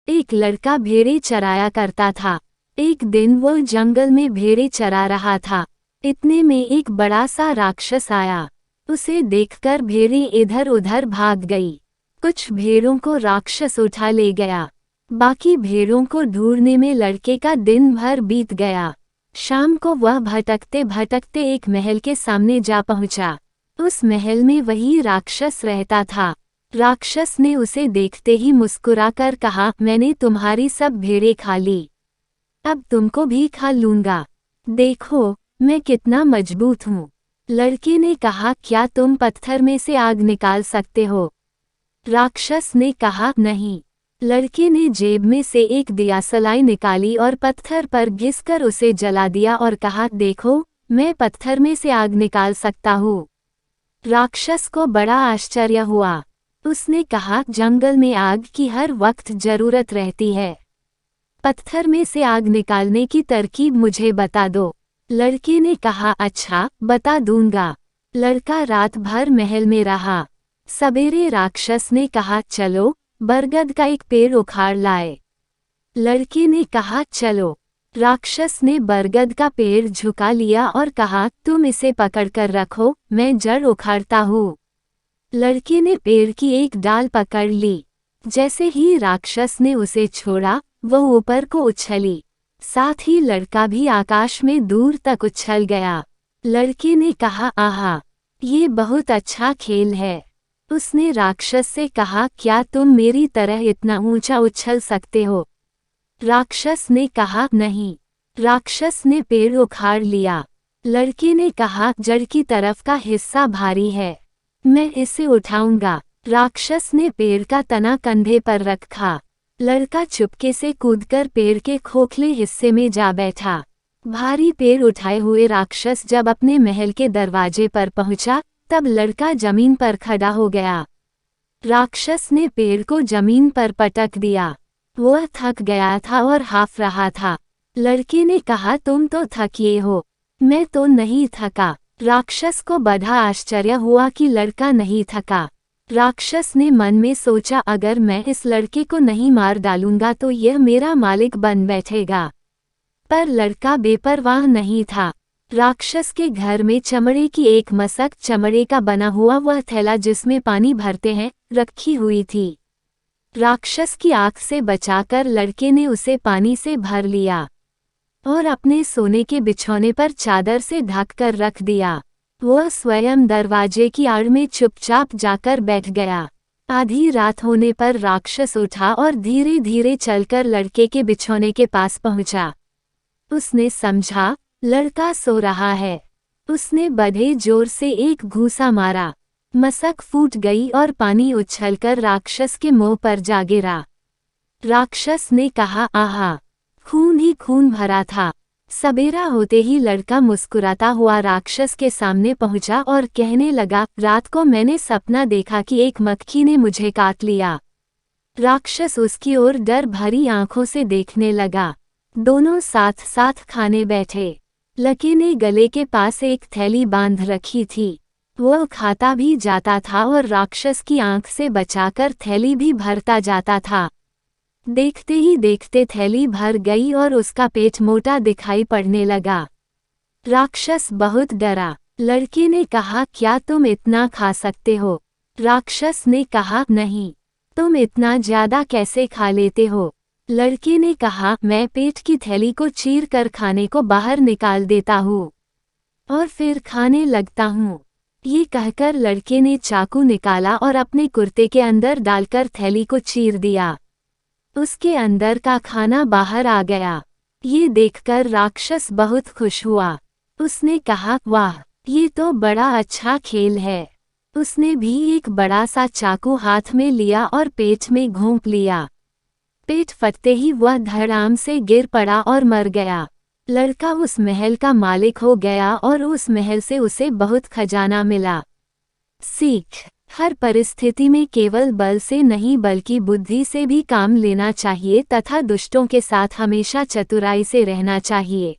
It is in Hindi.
एक लड़का भेड़ें चराया करता था। एक दिन वो जंगल में भेड़ें चरा रहा था। इतने में एक बड़ा सा राक्षस आया। उसे देखकर भेड़ें इधर उधर भाग गई। कुछ भेड़ों को राक्षस उठा ले गया। बाकी भेड़ों को ढूंढने में लड़के का दिन भर बीत गया। शाम को वह भटकते भटकते एक महल के सामने जा पहुंचा। उस महल में वही राक्षस रहता था। राक्षस ने उसे देखते ही मुस्कुराकर कहा, मैंने तुम्हारी सब भेड़ें खा ली, अब तुमको भी खा लूंगा। देखो मैं कितना मजबूत हूँ। लड़के ने कहा, क्या तुम पत्थर में से आग निकाल सकते हो? राक्षस ने कहा, नहीं। लड़के ने जेब में से एक दियासलाई निकाली और पत्थर पर घिसकर उसे जला दिया और कहा, देखो मैं पत्थर में से आग निकाल सकता हूँ। राक्षस को बड़ा आश्चर्य हुआ। उसने कहा, जंगल में आग की हर वक्त जरूरत रहती है। पत्थर में से आग निकालने की तरकीब मुझे बता दो। लड़के ने कहा, अच्छा बता दूंगा। लड़का रात भर महल में रहा। सवेरे राक्षस ने कहा, चलो बरगद का एक पेड़ उखाड़ लाए। लड़के ने कहा, चलो। राक्षस ने बरगद का पेड़ झुका लिया और कहा, तुम इसे पकड़कर रखो, मैं जड़ उखाड़ता हूँ। लड़के ने पेड़ की एक डाल पकड़ ली। जैसे ही राक्षस ने उसे छोड़ा, वह ऊपर को उछली। साथ ही लड़का भी आकाश में दूर तक उछल गया। लड़के ने कहा, आहा, ये बहुत अच्छा खेल है। उसने राक्षस से कहा, क्या तुम मेरी तरह इतना ऊंचा उछल सकते हो? राक्षस ने कहा, नहीं। राक्षस ने पेड़ उखाड़ लिया। लड़के ने कहा, जड़ की तरफ का हिस्सा भारी है, मैं इसे उठाऊंगा। राक्षस ने पेड़ का तना कंधे पर रखा। लड़का चुपके से कूदकर पेड़ के खोखले हिस्से में जा बैठा। भारी पेड़ उठाए हुए राक्षस जब अपने महल के दरवाजे पर पहुंचा, तब लड़का जमीन पर खड़ा हो गया। राक्षस ने पेड़ को जमीन पर पटक दिया। वह थक गया था और हाफ रहा था। लड़के ने कहा, तुम तो थके हो, मैं तो नहीं थका। राक्षस को बड़ा आश्चर्य हुआ कि लड़का नहीं थका। राक्षस ने मन में सोचा, अगर मैं इस लड़के को नहीं मार डालूंगा तो यह मेरा मालिक बन बैठेगा। पर लड़का बेपरवाह नहीं था। राक्षस के घर में चमड़े की एक मसक, चमड़े का बना हुआ वह थैला जिसमें पानी भरते हैं, रखी हुई थी। राक्षस की आंख से बचाकर लड़के ने उसे पानी से भर लिया और अपने सोने के बिछौने पर चादर से ढककर रख दिया। वह स्वयं दरवाजे की आड़ में चुपचाप जाकर बैठ गया। आधी रात होने पर राक्षस उठा और धीरे धीरे चलकर लड़के के बिछौने के पास पहुंचा। उसने समझा लड़का सो रहा है। उसने बड़े जोर से एक घूंसा मारा। मसक फूट गई और पानी उछलकर राक्षस के मुंह पर जा गिरा। राक्षस ने कहा, आहा, खून ही खून भरा था। सवेरा होते ही लड़का मुस्कुराता हुआ राक्षस के सामने पहुंचा और कहने लगा, रात को मैंने सपना देखा कि एक मक्खी ने मुझे काट लिया। राक्षस उसकी ओर डर भरी आंखों से देखने लगा। दोनों साथ साथ खाने बैठे। लड़के ने गले के पास एक थैली बांध रखी थी। वह खाता भी जाता था और राक्षस की आंख से बचाकर थैली भी भरता जाता था। देखते ही देखते थैली भर गई और उसका पेट मोटा दिखाई पड़ने लगा। राक्षस बहुत डरा। लड़के ने कहा, क्या तुम इतना खा सकते हो? राक्षस ने कहा, नहीं। तुम इतना ज्यादा कैसे खा लेते हो? लड़के ने कहा, मैं पेट की थैली को चीर कर खाने को बाहर निकाल देता हूँ और फिर खाने लगता हूँ। ये कहकर लड़के ने चाकू निकाला और अपने कुर्ते के अंदर डालकर थैली को चीर दिया। उसके अंदर का खाना बाहर आ गया। ये देखकर राक्षस बहुत खुश हुआ। उसने कहा, वाह, ये तो बड़ा अच्छा खेल है। उसने भी एक बड़ा सा चाकू हाथ में लिया और पेट में घोंप लिया। पेट फटते ही वह धड़ाम से गिर पड़ा और मर गया। लड़का उस महल का मालिक हो गया और उस महल से उसे बहुत खजाना मिला। सीख, हर परिस्थिति में केवल बल से नहीं बल्कि बुद्धि से भी काम लेना चाहिए तथा दुष्टों के साथ हमेशा चतुराई से रहना चाहिए।